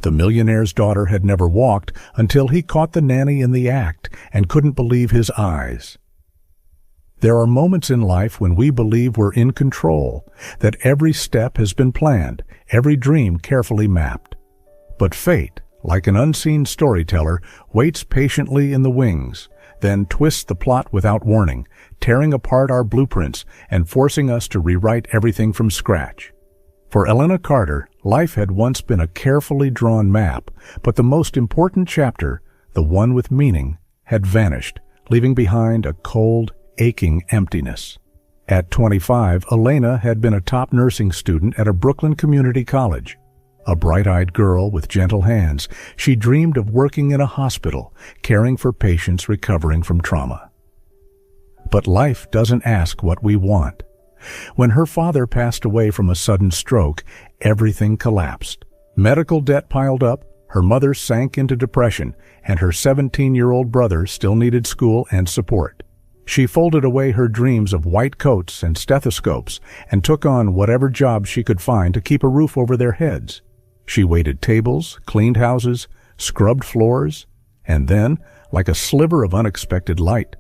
The millionaire's daughter had never walked until he caught the nanny in the act and couldn't believe his eyes. There are moments in life when we believe we're in control, that every step has been planned, every dream carefully mapped. But fate, like an unseen storyteller, waits patiently in the wings, then twists the plot without warning, tearing apart our blueprints and forcing us to rewrite everything from scratch. For Elena Carter, life had once been a carefully drawn map, but the most important chapter, the one with meaning, had vanished, leaving behind a cold, aching emptiness. At 25, Elena had been a top nursing student at a Brooklyn community college. A bright-eyed girl with gentle hands, she dreamed of working in a hospital, caring for patients recovering from trauma. But life doesn't ask what we want. When her father passed away from a sudden stroke, everything collapsed. Medical debt piled up, her mother sank into depression, and her 17-year-old brother still needed school and support. She folded away her dreams of white coats and stethoscopes and took on whatever job she could find to keep a roof over their heads. She waited tables, cleaned houses, scrubbed floors, and then, like a sliver of unexpected light,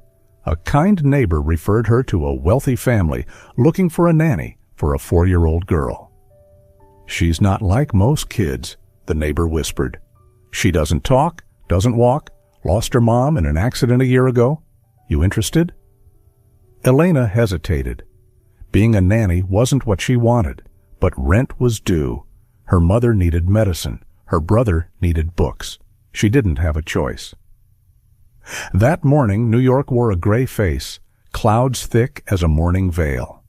a kind neighbor referred her to a wealthy family looking for a nanny for a 4-year-old girl. "She's not like most kids," the neighbor whispered. "She doesn't talk, doesn't walk, lost her mom in an accident a year ago. You interested?" Elena hesitated. Being a nanny wasn't what she wanted, but rent was due. Her mother needed medicine. Her brother needed books. She didn't have a choice. That morning, New York wore a gray face, clouds thick as a morning veil.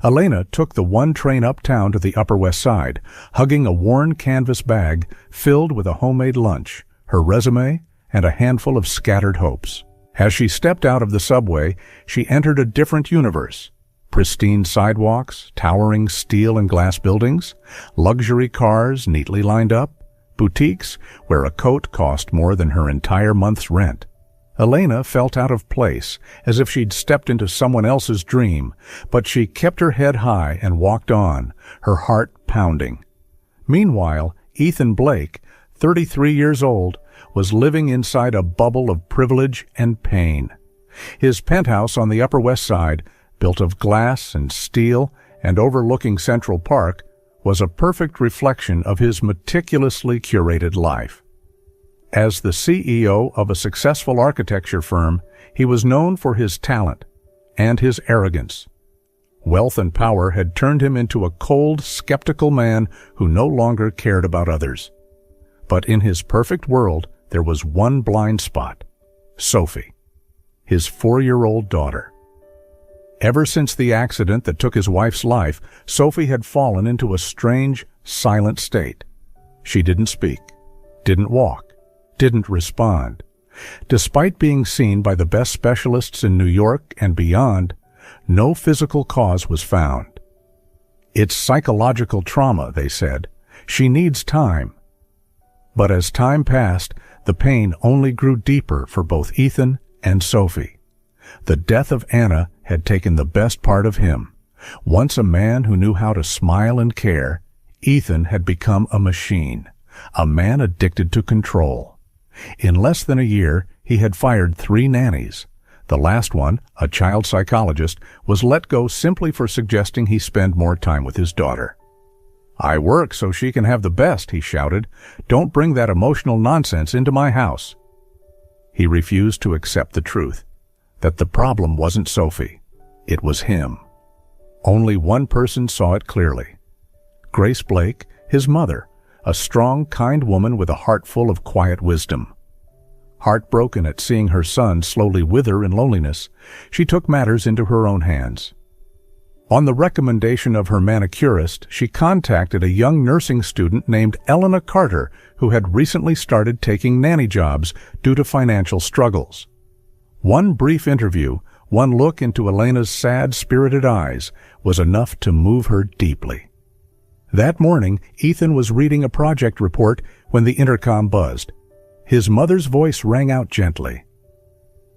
Elena took the one train uptown to the Upper West Side, hugging a worn canvas bag filled with a homemade lunch, her resume, and a handful of scattered hopes. As she stepped out of the subway, she entered a different universe. Pristine sidewalks, towering steel and glass buildings, luxury cars neatly lined up, boutiques where a coat cost more than her entire month's rent. Elena felt out of place, as if she'd stepped into someone else's dream, but she kept her head high and walked on, her heart pounding. Meanwhile, Ethan Blake, 33 years old, was living inside a bubble of privilege and pain. His penthouse on the Upper West Side, built of glass and steel and overlooking Central Park, was a perfect reflection of his meticulously curated life. As the CEO of a successful architecture firm, he was known for his talent and his arrogance. Wealth and power had turned him into a cold, skeptical man who no longer cared about others. But in his perfect world, there was one blind spot: Sophie, his 4-year-old daughter. Ever since the accident that took his wife's life, Sophie had fallen into a strange, silent state. She didn't speak, didn't walk, didn't respond. Despite being seen by the best specialists in New York and beyond, no physical cause was found. "It's psychological trauma," they said. "She needs time." But as time passed, the pain only grew deeper for both Ethan and Sophie. The death of Anna had taken the best part of him. Once a man who knew how to smile and care, Ethan had become a machine, a man addicted to control. In less than a year, he had fired 3 nannies. The last one, a child psychologist, was let go simply for suggesting he spend more time with his daughter. "I work so she can have the best," he shouted. "Don't bring that emotional nonsense into my house." He refused to accept the truth, that the problem wasn't Sophie. It was him. Only one person saw it clearly: Grace Blake, his mother, a strong, kind woman with a heart full of quiet wisdom. Heartbroken at seeing her son slowly wither in loneliness, she took matters into her own hands. On the recommendation of her manicurist, she contacted a young nursing student named Elena Carter, who had recently started taking nanny jobs due to financial struggles. One brief interview, one look into Elena's sad, spirited eyes, was enough to move her deeply. That morning, Ethan was reading a project report when the intercom buzzed. His mother's voice rang out gently.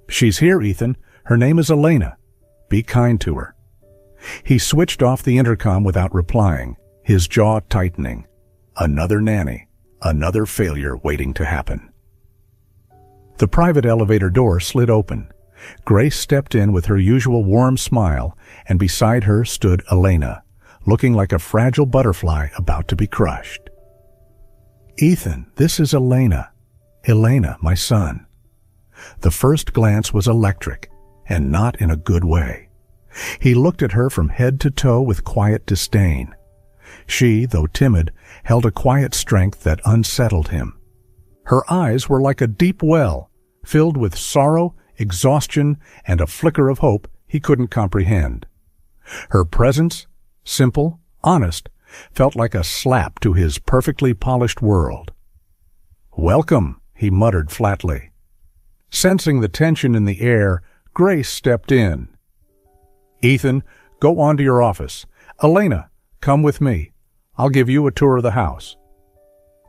"She's here, Ethan. Her name is Elena. Be kind to her." He switched off the intercom without replying, his jaw tightening. Another nanny, another failure waiting to happen. The private elevator door slid open. Grace stepped in with her usual warm smile, and beside her stood Elena, looking like a fragile butterfly about to be crushed. "Ethan, this is Elena. Elena, my son." The first glance was electric, and not in a good way. He looked at her from head to toe with quiet disdain. She, though timid, held a quiet strength that unsettled him. Her eyes were like a deep well, filled with sorrow, exhaustion, and a flicker of hope he couldn't comprehend. Her presence, simple, honest, felt like a slap to his perfectly polished world. "Welcome," he muttered flatly. Sensing the tension in the air, Grace stepped in. "Ethan, go on to your office. Elena, come with me. I'll give you a tour of the house.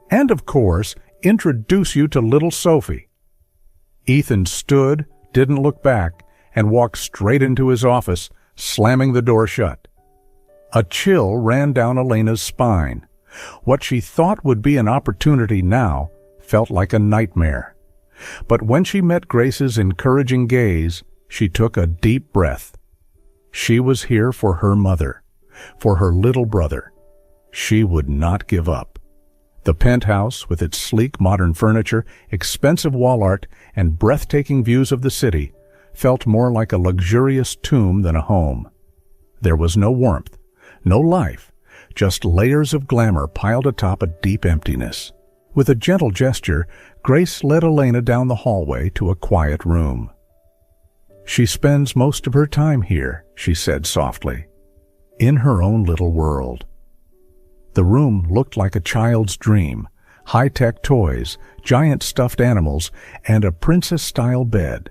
And, of course, introduce you to little Sophie." Ethan stood, didn't look back, and walked straight into his office, slamming the door shut. A chill ran down Elena's spine. What she thought would be an opportunity now felt like a nightmare. But when she met Grace's encouraging gaze, she took a deep breath. She was here for her mother, for her little brother. She would not give up. The penthouse, with its sleek modern furniture, expensive wall art, and breathtaking views of the city, felt more like a luxurious tomb than a home. There was no warmth, no life, just layers of glamour piled atop a deep emptiness. With a gentle gesture, Grace led Elena down the hallway to a quiet room. "She spends most of her time here," she said softly, "in her own little world." The room looked like a child's dream, high-tech toys, giant stuffed animals, and a princess-style bed.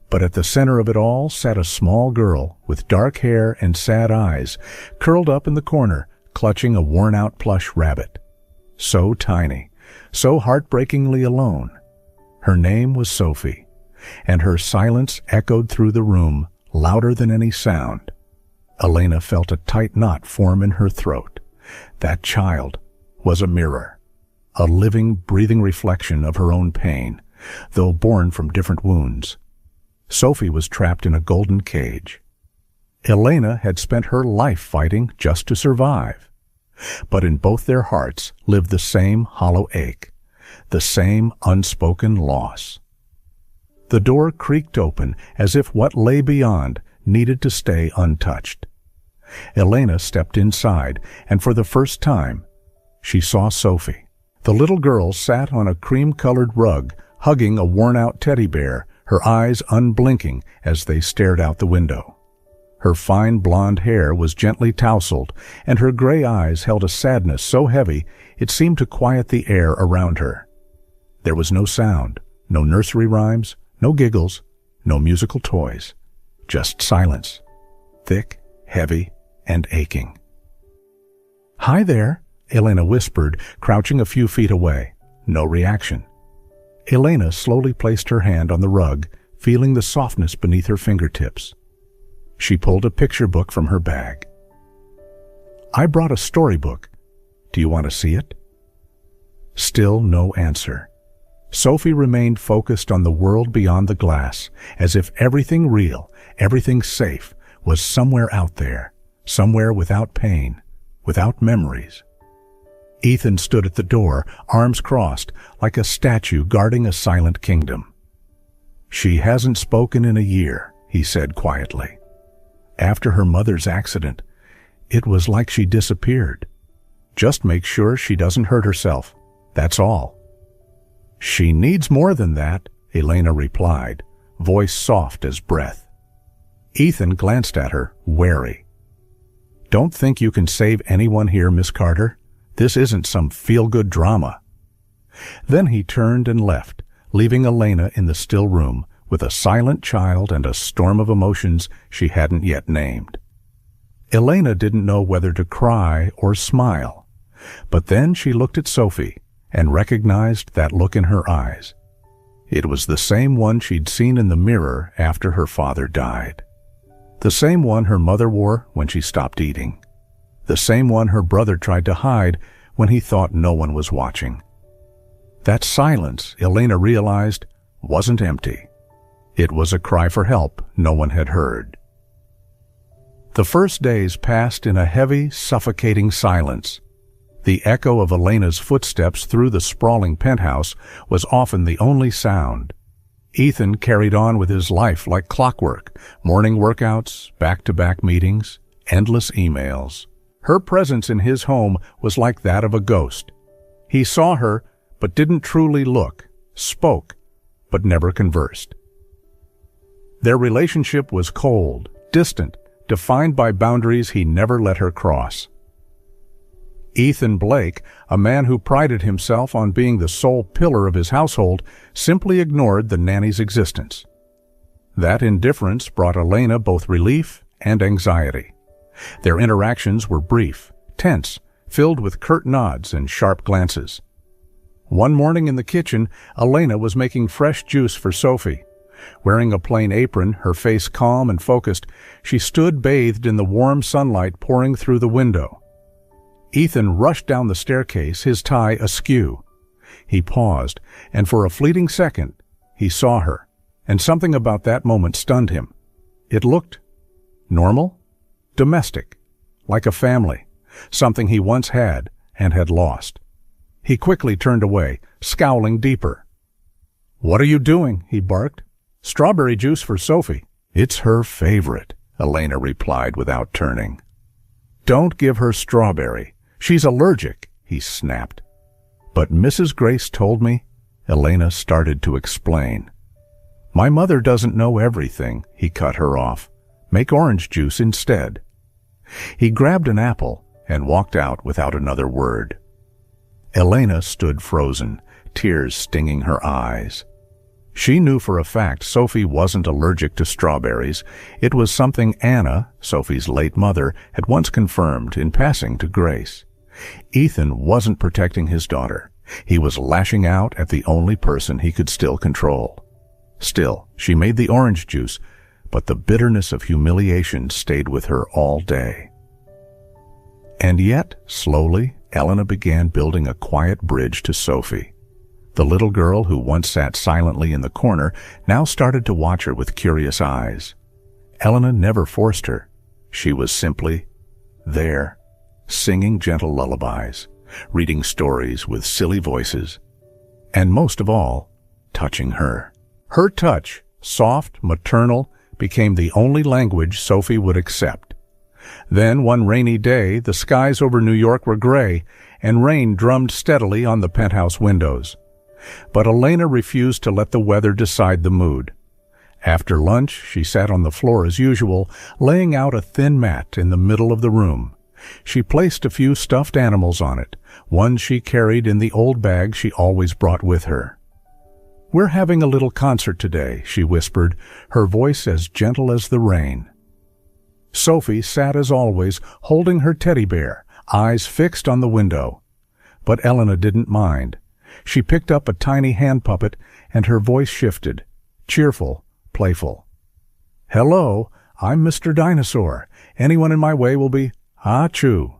But at the center of it all sat a small girl with dark hair and sad eyes, curled up in the corner, clutching a worn-out plush rabbit. So tiny, so heartbreakingly alone. Her name was Sophie, and her silence echoed through the room, louder than any sound. Elena felt a tight knot form in her throat. That child was a mirror, a living, breathing reflection of her own pain, though born from different wounds. Sophie was trapped in a golden cage. Elena had spent her life fighting just to survive. But in both their hearts lived the same hollow ache, the same unspoken loss. The door creaked open as if what lay beyond needed to stay untouched. Elena stepped inside, and for the first time, she saw Sophie. The little girl sat on a cream-colored rug, hugging a worn-out teddy bear, her eyes unblinking as they stared out the window. Her fine blonde hair was gently tousled, and her gray eyes held a sadness so heavy it seemed to quiet the air around her. There was no sound, no nursery rhymes, no giggles, no musical toys, just silence, thick, heavy, and aching. "Hi there," Elena whispered, crouching a few feet away. No reaction. Elena slowly placed her hand on the rug, feeling the softness beneath her fingertips. She pulled a picture book from her bag. "I brought a storybook. Do you want to see it?" Still no answer. Sophie remained focused on the world beyond the glass, as if everything real, everything safe, was somewhere out there, somewhere without pain, without memories. Ethan stood at the door, arms crossed, like a statue guarding a silent kingdom. "She hasn't spoken in a year," he said quietly. "After her mother's accident, it was like she disappeared. Just make sure she doesn't hurt herself, that's all." "She needs more than that," Elena replied, voice soft as breath. Ethan glanced at her, wary. "Don't think you can save anyone here, Miss Carter. This isn't some feel-good drama." Then he turned and left, leaving Elena in the still room with a silent child and a storm of emotions she hadn't yet named. Elena didn't know whether to cry or smile, but then she looked at Sophie and recognized that look in her eyes. It was the same one she'd seen in the mirror after her father died. The same one her mother wore when she stopped eating. The same one her brother tried to hide when he thought no one was watching. That silence, Elena realized, wasn't empty. It was a cry for help no one had heard. The first days passed in a heavy, suffocating silence. The echo of Elena's footsteps through the sprawling penthouse was often the only sound. Ethan carried on with his life like clockwork, morning workouts, back-to-back meetings, endless emails. Her presence in his home was like that of a ghost. He saw her, but didn't truly look, spoke, but never conversed. Their relationship was cold, distant, defined by boundaries he never let her cross. Ethan Blake, a man who prided himself on being the sole pillar of his household, simply ignored the nanny's existence. That indifference brought Elena both relief and anxiety. Their interactions were brief, tense, filled with curt nods and sharp glances. One morning in the kitchen, Elena was making fresh juice for Sophie. Wearing a plain apron, her face calm and focused, she stood bathed in the warm sunlight pouring through the window. Ethan rushed down the staircase, his tie askew. He paused, and for a fleeting second, he saw her, and something about that moment stunned him. It looked normal, domestic, like a family, something he once had and had lost. He quickly turned away, scowling deeper. "What are you doing?" he barked. "Strawberry juice for Sophie." "It's her favorite," Elena replied without turning. "Don't give her strawberry. She's allergic," he snapped. "But Mrs. Grace told me," Elena started to explain. "My mother doesn't know everything," he cut her off. "Make orange juice instead." He grabbed an apple and walked out without another word. Elena stood frozen, tears stinging her eyes. She knew for a fact Sophie wasn't allergic to strawberries. It was something Anna, Sophie's late mother, had once confirmed in passing to Grace. Ethan wasn't protecting his daughter. He was lashing out at the only person he could still control. Still, she made the orange juice, but the bitterness of humiliation stayed with her all day. And yet, slowly, Elena began building a quiet bridge to Sophie. The little girl who once sat silently in the corner now started to watch her with curious eyes. Elena never forced her. She was simply there, singing gentle lullabies, reading stories with silly voices, and most of all, touching her. Her touch, soft, maternal, became the only language Sophie would accept. Then, one rainy day, the skies over New York were gray, and rain drummed steadily on the penthouse windows. But Elena refused to let the weather decide the mood. After lunch, she sat on the floor as usual, laying out a thin mat in the middle of the room. She placed a few stuffed animals on it, one she carried in the old bag she always brought with her. "We're having a little concert today," she whispered, her voice as gentle as the rain. Sophie sat as always, holding her teddy bear, eyes fixed on the window. But Elena didn't mind. She picked up a tiny hand puppet, and her voice shifted, cheerful, playful. "Hello, I'm Mr. Dinosaur. Anyone in my way will be achoo."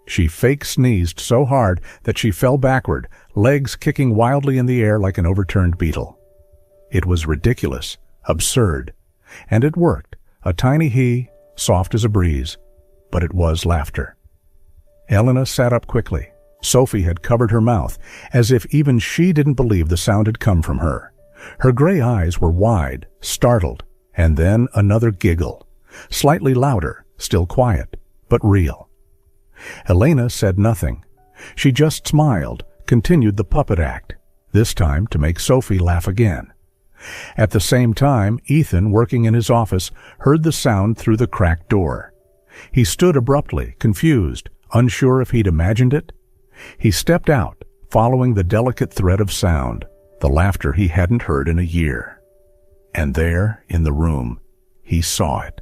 She fake sneezed so hard that she fell backward, legs kicking wildly in the air like an overturned beetle. It was ridiculous, absurd, and it worked, a tiny he, soft as a breeze, but it was laughter. Elena sat up quickly. Sophie had covered her mouth, as if even she didn't believe the sound had come from her. Her gray eyes were wide, startled, and then another giggle, slightly louder, still quiet, but real. Elena said nothing. She just smiled, continued the puppet act, this time to make Sophie laugh again. At the same time, Ethan, working in his office, heard the sound through the cracked door. He stood abruptly, confused, unsure if he'd imagined it. He stepped out, following the delicate thread of sound, the laughter he hadn't heard in a year. And there, in the room, he saw it.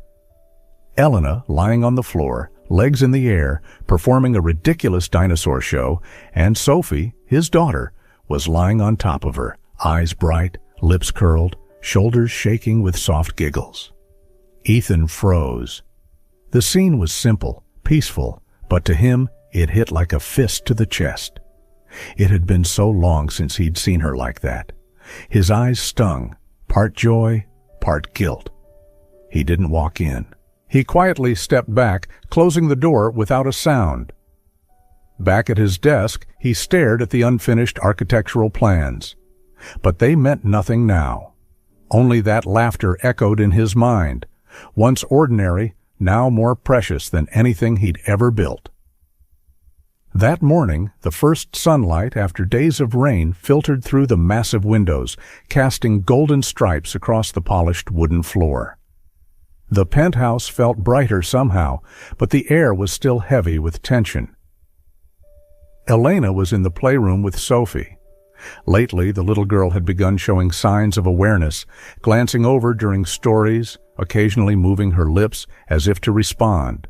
Elena, lying on the floor, legs in the air, performing a ridiculous dinosaur show, and Sophie, his daughter, was lying on top of her, eyes bright, lips curled, shoulders shaking with soft giggles. Ethan froze. The scene was simple, peaceful, but to him, It hit like a fist to the chest. It had been so long since he'd seen her like that. His eyes stung, part joy, part guilt. He didn't walk in. He quietly stepped back, closing the door without a sound. Back at his desk, he stared at the unfinished architectural plans. But they meant nothing now. Only that laughter echoed in his mind, once ordinary, now more precious than anything he'd ever built. That morning, the first sunlight after days of rain filtered through the massive windows, casting golden stripes across the polished wooden floor. The penthouse felt brighter somehow, but the air was still heavy with tension. Elena was in the playroom with Sophie. Lately, the little girl had begun showing signs of awareness, glancing over during stories, occasionally moving her lips as if to respond.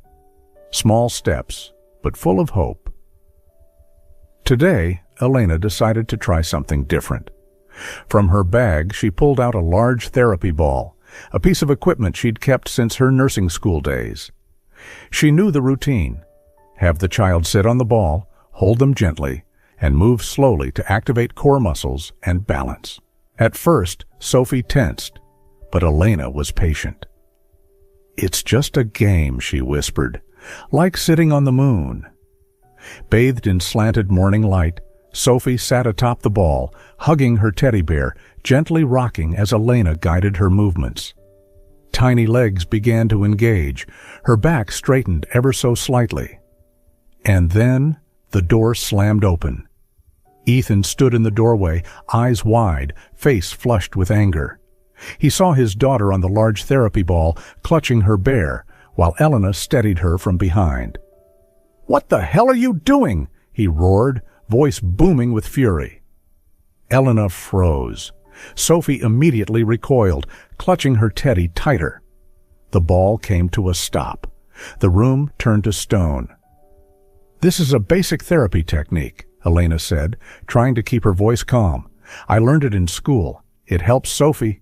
Small steps, but full of hope. Today, Elena decided to try something different. From her bag, she pulled out a large therapy ball, a piece of equipment she'd kept since her nursing school days. She knew the routine. Have the child sit on the ball, hold them gently, and move slowly to activate core muscles and balance. At first, Sophie tensed, but Elena was patient. "It's just a game," she whispered, "like sitting on the moon." Bathed in slanted morning light, Sophie sat atop the ball, hugging her teddy bear, gently rocking as Elena guided her movements. Tiny legs began to engage, her back straightened ever so slightly. And then the door slammed open. Ethan stood in the doorway, eyes wide, face flushed with anger. He saw his daughter on the large therapy ball, clutching her bear, while Elena steadied her from behind. "What the hell are you doing?" he roared, voice booming with fury. Elena froze. Sophie immediately recoiled, clutching her teddy tighter. The ball came to a stop. The room turned to stone. "This is a basic therapy technique," Elena said, trying to keep her voice calm. "I learned it in school. It helps Sophie."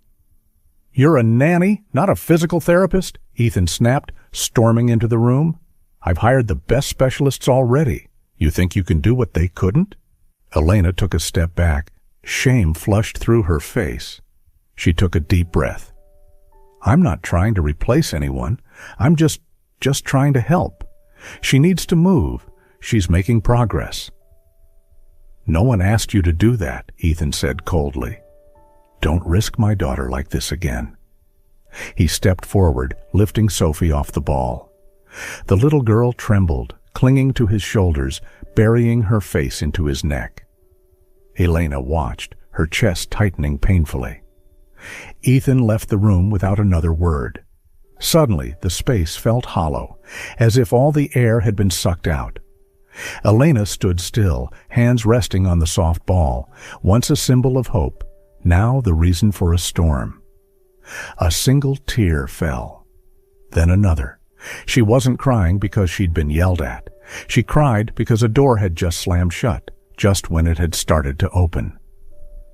"You're a nanny, not a physical therapist?" Ethan snapped, storming into the room. "I've hired the best specialists already. You think you can do what they couldn't?" Elena took a step back. Shame flushed through her face. She took a deep breath. "I'm not trying to replace anyone. I'm just trying to help. She needs to move. She's making progress." "No one asked you to do that," Ethan said coldly. "Don't risk my daughter like this again." He stepped forward, lifting Sophie off the ball. The little girl trembled, clinging to his shoulders, burying her face into his neck. Elena watched, her chest tightening painfully. Ethan left the room without another word. Suddenly, the space felt hollow, as if all the air had been sucked out. Elena stood still, hands resting on the soft ball, once a symbol of hope, now the reason for a storm. A single tear fell, then another. She wasn't crying because she'd been yelled at. She cried because a door had just slammed shut, just when it had started to open.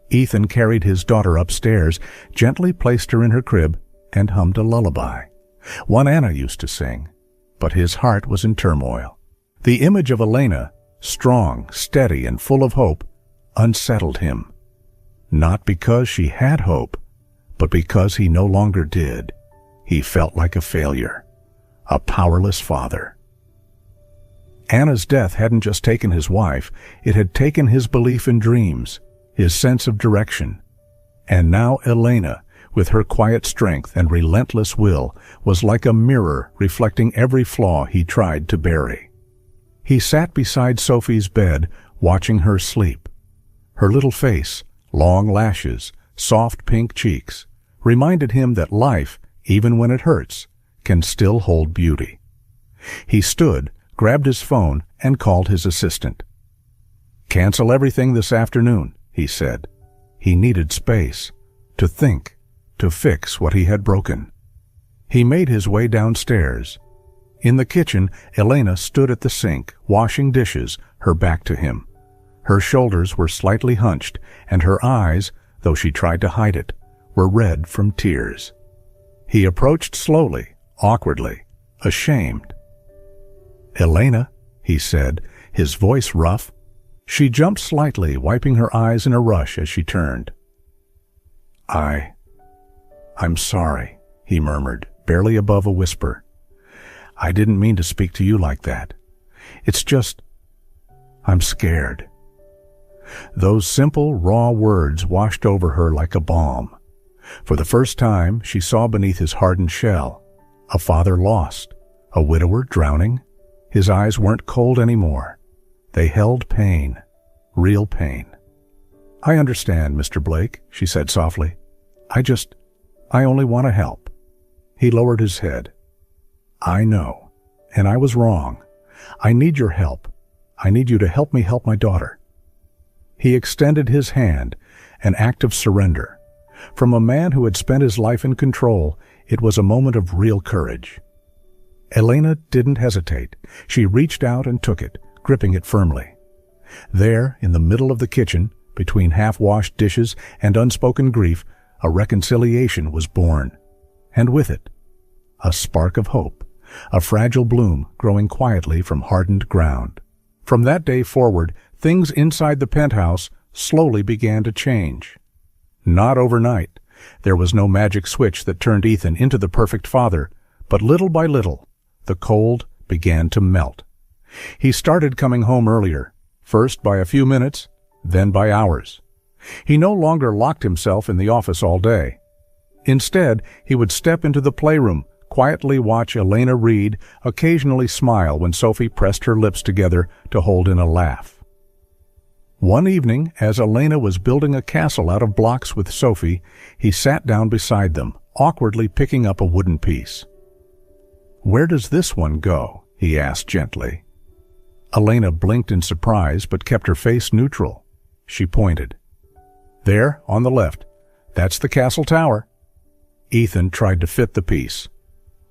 Ethan carried his daughter upstairs, gently placed her in her crib, and hummed a lullaby. One Anna used to sing, but his heart was in turmoil. The image of Elena, strong, steady, and full of hope, unsettled him. Not because she had hope, but because he no longer did. He felt like a failure, a powerless father. Anna's death hadn't just taken his wife, it had taken his belief in dreams, his sense of direction. And now Elena, with her quiet strength and relentless will, was like a mirror reflecting every flaw he tried to bury. He sat beside Sophie's bed, watching her sleep. Her little face, long lashes, soft pink cheeks, reminded him that life, even when it hurts, can still hold beauty. He stood, grabbed his phone, and called his assistant. "Cancel everything this afternoon," he said. He needed space, to think, to fix what he had broken. He made his way downstairs. In the kitchen, Elena stood at the sink, washing dishes, her back to him. Her shoulders were slightly hunched, and her eyes, though she tried to hide it, were red from tears. He approached slowly, awkwardly, ashamed. "Elena," he said, his voice rough. She jumped slightly, wiping her eyes in a rush as she turned. I'm sorry, he murmured, barely above a whisper. I didn't mean to speak to you like that. It's just, I'm scared. Those simple, raw words washed over her like a balm. For the first time, she saw beneath his hardened shell a father lost, a widower drowning. His eyes weren't cold anymore. They held pain, real pain. I understand, Mr. Blake, she said softly. I only want to help. He lowered his head. I know, and I was wrong. I need your help. I need you to help me help my daughter. He extended his hand, an act of surrender. From a man who had spent his life in control, it was a moment of real courage. Elena didn't hesitate. She reached out and took it, gripping it firmly. There, in the middle of the kitchen, between half-washed dishes and unspoken grief, a reconciliation was born. And with it, a spark of hope, a fragile bloom growing quietly from hardened ground. From that day forward, things inside the penthouse slowly began to change. Not overnight. There was no magic switch that turned Ethan into the perfect father, but little by little, the cold began to melt. He started coming home earlier, first by a few minutes, then by hours. He no longer locked himself in the office all day. Instead, he would step into the playroom, quietly watch Elena read, occasionally smile when Sophie pressed her lips together to hold in a laugh. One evening, as Elena was building a castle out of blocks with Sophie, he sat down beside them, awkwardly picking up a wooden piece. "Where does this one go?" he asked gently. Elena blinked in surprise but kept her face neutral. She pointed. "There, on the left. That's the castle tower." Ethan tried to fit the piece.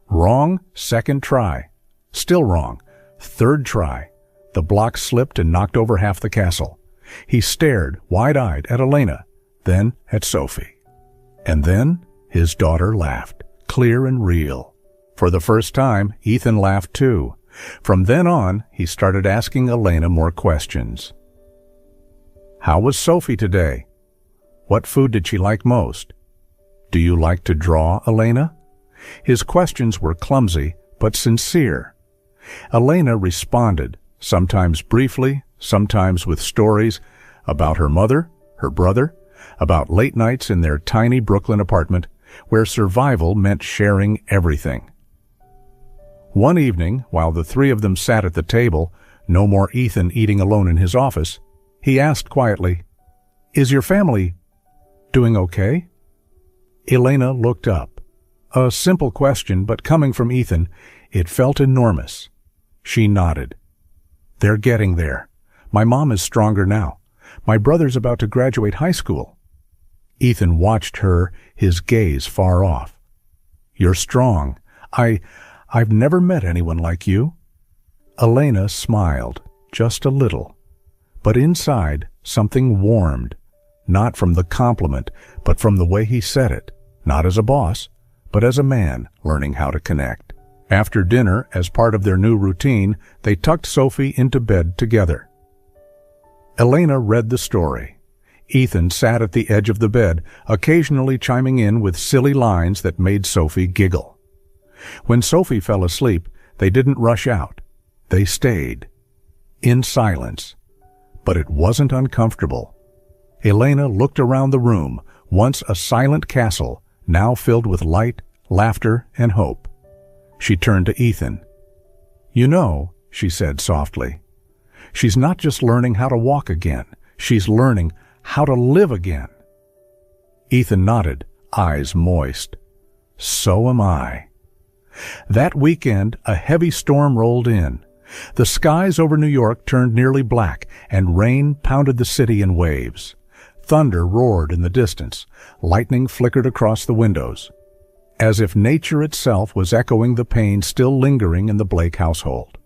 Wrong, second try. Still wrong. Third try. The block slipped and knocked over half the castle. He stared, wide-eyed, at Elena, then at Sophie. And then his daughter laughed, clear and real. For the first time, Ethan laughed too. From then on, he started asking Elena more questions. How was Sophie today? What food did she like most? Do you like to draw, Elena? His questions were clumsy, but sincere. Elena responded, sometimes briefly, sometimes with stories about her mother, her brother, about late nights in their tiny Brooklyn apartment, where survival meant sharing everything. One evening, while the three of them sat at the table, no more Ethan eating alone in his office, he asked quietly, "Is your family doing okay?" Elena looked up. A simple question, but coming from Ethan, it felt enormous. She nodded. "They're getting there. My mom is stronger now. My brother's about to graduate high school." Ethan watched her, his gaze far off. "You're strong. I've never met anyone like you." Elena smiled, just a little. But inside, something warmed, not from the compliment, but from the way he said it, not as a boss, but as a man learning how to connect. After dinner, as part of their new routine, they tucked Sophie into bed together. Elena read the story. Ethan sat at the edge of the bed, occasionally chiming in with silly lines that made Sophie giggle. When Sophie fell asleep, they didn't rush out. They stayed, in silence. But it wasn't uncomfortable. Elena looked around the room, once a silent castle, now filled with light, laughter, and hope. She turned to Ethan. "You know," she said softly, "she's not just learning how to walk again. She's learning how to live again." Ethan nodded, eyes moist. "So am I." That weekend, a heavy storm rolled in. The skies over New York turned nearly black, and rain pounded the city in waves. Thunder roared in the distance. Lightning flickered across the windows, as if nature itself was echoing the pain still lingering in the Blake household.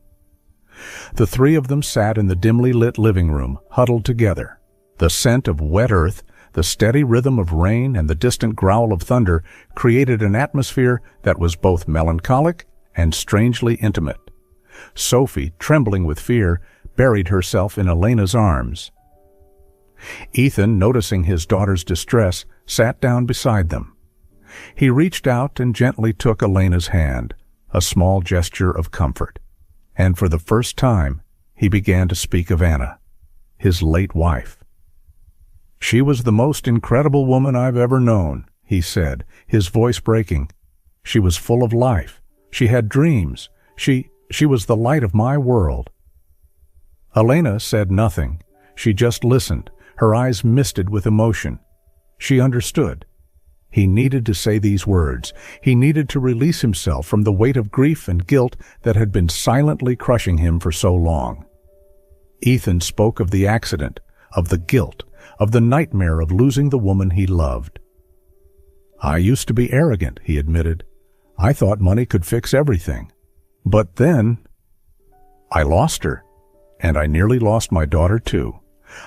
The three of them sat in the dimly lit living room, huddled together. The scent of wet earth, the steady rhythm of rain, and the distant growl of thunder created an atmosphere that was both melancholic and strangely intimate. Sophie, trembling with fear, buried herself in Elena's arms. Ethan, noticing his daughter's distress, sat down beside them. He reached out and gently took Elena's hand, a small gesture of comfort. And for the first time, he began to speak of Anna, his late wife. "She was the most incredible woman I've ever known," he said, his voice breaking. "She was full of life. She had dreams. She was the light of my world." Elena said nothing. She just listened, her eyes misted with emotion. She understood. He needed to say these words. He needed to release himself from the weight of grief and guilt that had been silently crushing him for so long. Ethan spoke of the accident, of the guilt, of the nightmare of losing the woman he loved. "I used to be arrogant," he admitted. "I thought money could fix everything. But then I lost her, and I nearly lost my daughter too.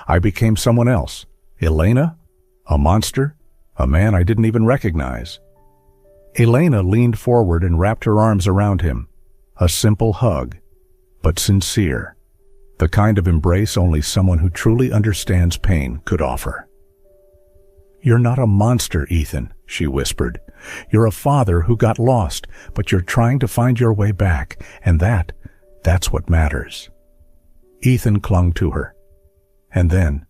I became someone else. Elena? A monster? A man I didn't even recognize." Elena leaned forward and wrapped her arms around him. A simple hug, but sincere. The kind of embrace only someone who truly understands pain could offer. "You're not a monster, Ethan," she whispered. "You're a father who got lost, but you're trying to find your way back, and that's what matters." Ethan clung to her. And then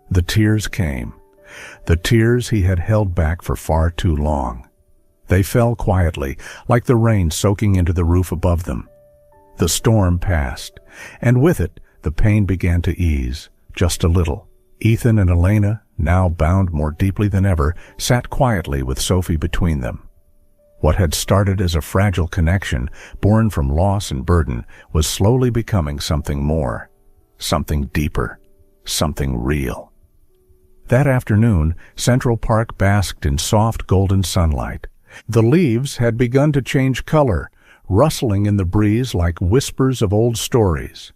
the tears came. The tears he had held back for far too long. They fell quietly, like the rain soaking into the roof above them. The storm passed, and with it the pain began to ease, just a little. Ethan and Elena, now bound more deeply than ever, sat quietly with Sophie between them. What had started as a fragile connection, born from loss and burden, was slowly becoming something more, something deeper, something real. That afternoon, Central Park basked in soft golden sunlight. The leaves had begun to change color, rustling in the breeze like whispers of old stories.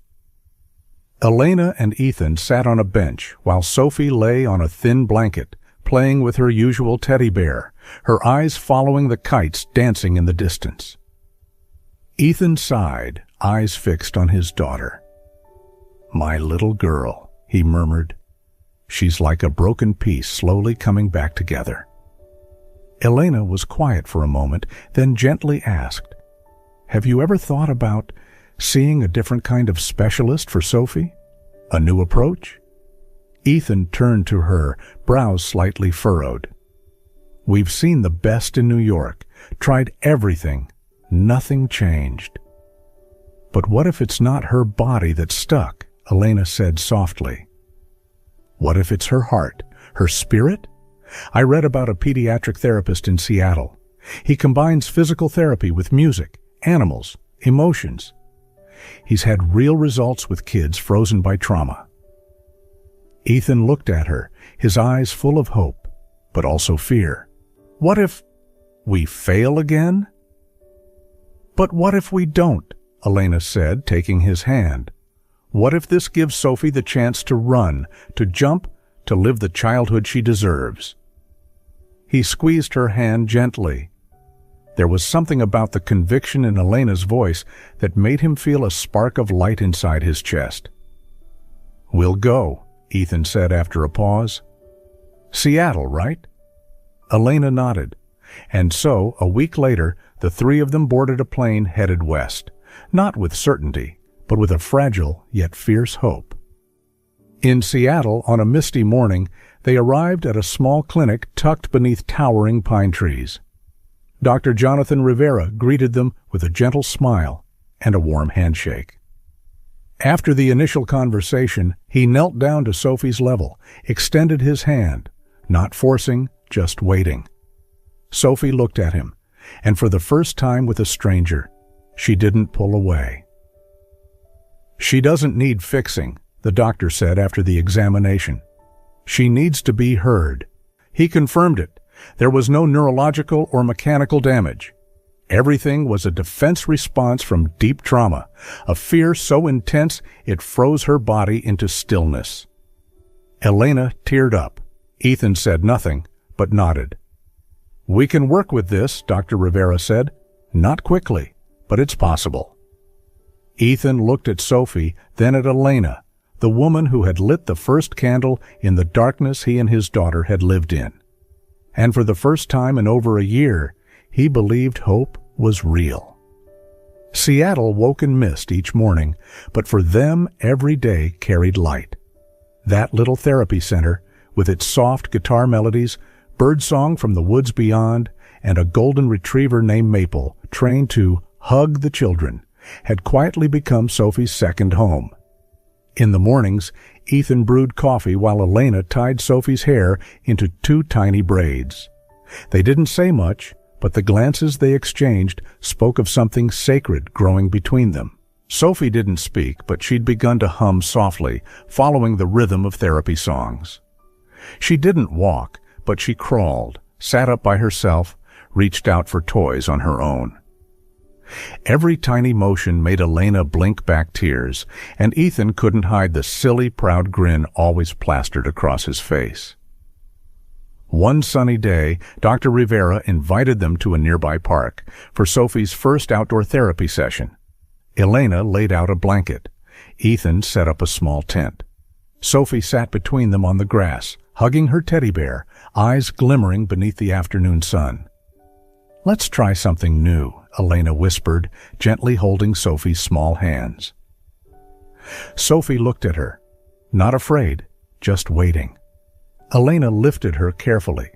Elena and Ethan sat on a bench while Sophie lay on a thin blanket, playing with her usual teddy bear, her eyes following the kites dancing in the distance. Ethan sighed, eyes fixed on his daughter. "My little girl," he murmured. "She's like a broken piece slowly coming back together." Elena was quiet for a moment, then gently asked, "Have you ever thought about seeing a different kind of specialist for Sophie? A new approach?" Ethan turned to her, brows slightly furrowed. "We've seen the best in New York, tried everything. Nothing changed." "But what if it's not her body that's stuck?" Elena said softly. "What if it's her heart, her spirit? I read about a pediatric therapist in Seattle. He combines physical therapy with music, animals, emotions. He's had real results with kids frozen by trauma." Ethan looked at her, his eyes full of hope, but also fear. "What if we fail again?" "But what if we don't?" Elena said, taking his hand. "What if this gives Sophie the chance to run, to jump, to live the childhood she deserves?" He squeezed her hand gently. There was something about the conviction in Elena's voice that made him feel a spark of light inside his chest. "We'll go," Ethan said after a pause. "Seattle, right?" Elena nodded. And so, a week later, the three of them boarded a plane headed west, not with certainty, but with a fragile yet fierce hope. In Seattle, on a misty morning, they arrived at a small clinic tucked beneath towering pine trees. Dr. Jonathan Rivera greeted them with a gentle smile and a warm handshake. After the initial conversation, he knelt down to Sophie's level, extended his hand, not forcing, just waiting. Sophie looked at him, and for the first time with a stranger, she didn't pull away. "She doesn't need fixing," the doctor said after the examination. "She needs to be heard." He confirmed it. There was no neurological or mechanical damage. Everything was a defense response from deep trauma, a fear so intense it froze her body into stillness. Elena teared up. Ethan said nothing, but nodded. "We can work with this," Dr. Rivera said. "Not quickly, but it's possible." Ethan looked at Sophie, then at Elena, the woman who had lit the first candle in the darkness he and his daughter had lived in. And for the first time in over a year, he believed hope was real. Seattle woke in mist each morning, but for them every day carried light. That little therapy center, with its soft guitar melodies, birdsong from the woods beyond, and a golden retriever named Maple, trained to hug the children, had quietly become Sophie's second home. In the mornings, Ethan brewed coffee while Elena tied Sophie's hair into 2 tiny braids. They didn't say much, but the glances they exchanged spoke of something sacred growing between them. Sophie didn't speak, but she'd begun to hum softly, following the rhythm of therapy songs. She didn't walk, but she crawled, sat up by herself, reached out for toys on her own. Every tiny motion made Elena blink back tears, and Ethan couldn't hide the silly, proud grin always plastered across his face. One sunny day, Dr. Rivera invited them to a nearby park for Sophie's first outdoor therapy session. Elena laid out a blanket. Ethan set up a small tent. Sophie sat between them on the grass, hugging her teddy bear, eyes glimmering beneath the afternoon sun. "Let's try something new," Elena whispered, gently holding Sophie's small hands. Sophie looked at her, not afraid, just waiting. Elena lifted her carefully.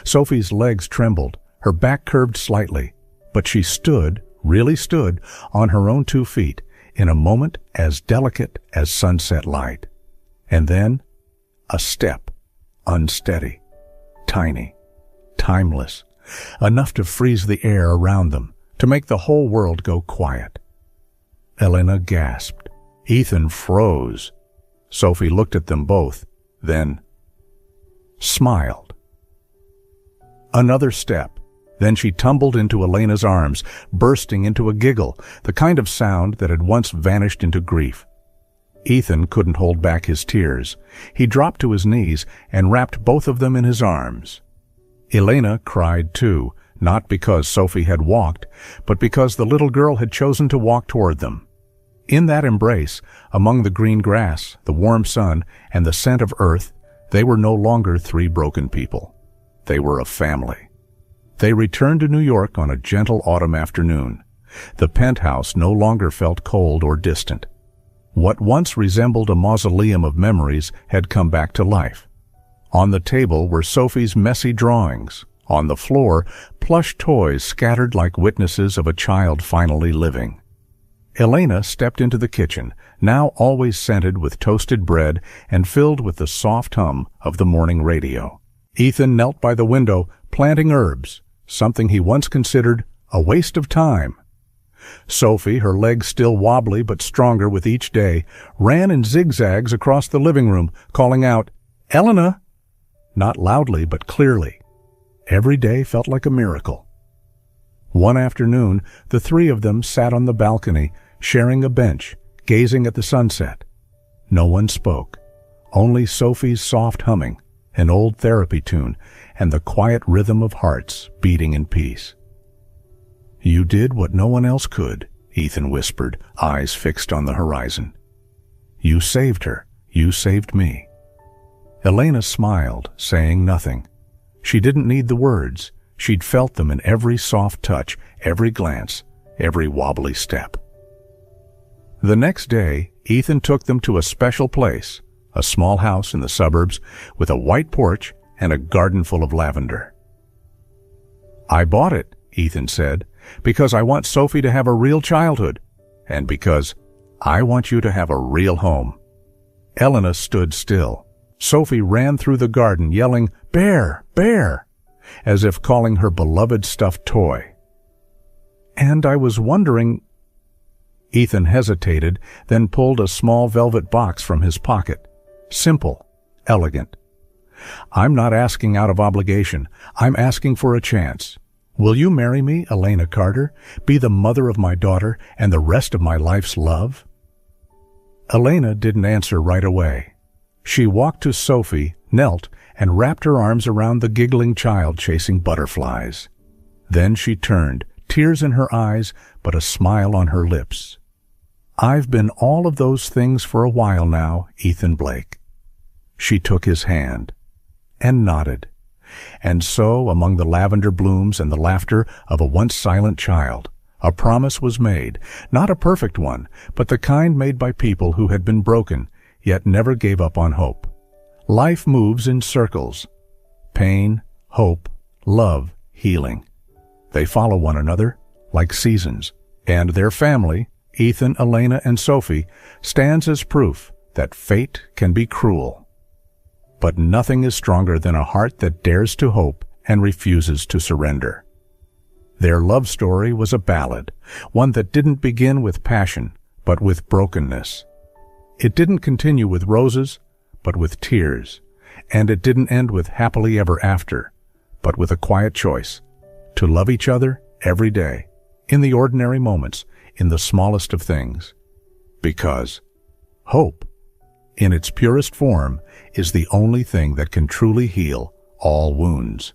Sophie's legs trembled, her back curved slightly, but she stood, really stood, on her own 2 feet, in a moment as delicate as sunset light. And then, a step, unsteady, tiny, timeless, enough to freeze the air around them, to make the whole world go quiet. Elena gasped. Ethan froze. Sophie looked at them both, then smiled. Another step. Then she tumbled into Elena's arms, bursting into a giggle, the kind of sound that had once vanished into grief. Ethan couldn't hold back his tears. He dropped to his knees and wrapped both of them in his arms. Elena cried too, not because Sophie had walked, but because the little girl had chosen to walk toward them. In that embrace, among the green grass, the warm sun, and the scent of earth, they were no longer 3 broken people. They were a family. They returned to New York on a gentle autumn afternoon. The penthouse no longer felt cold or distant. What once resembled a mausoleum of memories had come back to life. On the table were Sophie's messy drawings. On the floor, plush toys scattered like witnesses of a child finally living. Elena stepped into the kitchen, now always scented with toasted bread and filled with the soft hum of the morning radio. Ethan knelt by the window, planting herbs, something he once considered a waste of time. Sophie, her legs still wobbly but stronger with each day, ran in zigzags across the living room, calling out, "Elena!" Not loudly but clearly. Every day felt like a miracle. One afternoon, the 3 of them sat on the balcony, sharing a bench, gazing at the sunset. No one spoke, only Sophie's soft humming, an old therapy tune, and the quiet rhythm of hearts beating in peace. "You did what no one else could," Ethan whispered, eyes fixed on the horizon. "You saved her. You saved me." Elena smiled, saying nothing. She didn't need the words. She'd felt them in every soft touch, every glance, every wobbly step. The next day, Ethan took them to a special place, a small house in the suburbs with a white porch and a garden full of lavender. "I bought it," Ethan said, "because I want Sophie to have a real childhood, and because I want you to have a real home." Elena stood still. Sophie ran through the garden yelling, "Bear! Bear!" as if calling her beloved stuffed toy. "And I was wondering—" Ethan hesitated, then pulled a small velvet box from his pocket. Simple, elegant. "I'm not asking out of obligation. I'm asking for a chance. Will you marry me, Elena Carter, be the mother of my daughter and the rest of my life's love?" Elena didn't answer right away. She walked to Sophie, knelt, and wrapped her arms around the giggling child chasing butterflies. Then she turned, tears in her eyes, but a smile on her lips. "I've been all of those things for a while now, Ethan Blake." She took his hand and nodded. And so, among the lavender blooms and the laughter of a once silent child, a promise was made, not a perfect one, but the kind made by people who had been broken, yet never gave up on hope. Life moves in circles. Pain, hope, love, healing. They follow one another like seasons, and their family, Ethan, Elena, and Sophie, stands as proof that fate can be cruel. But nothing is stronger than a heart that dares to hope and refuses to surrender. Their love story was a ballad, one that didn't begin with passion, but with brokenness. It didn't continue with roses, but with tears, and it didn't end with happily ever after, but with a quiet choice to love each other every day, in the ordinary moments, in the smallest of things. Because hope, in its purest form, is the only thing that can truly heal all wounds.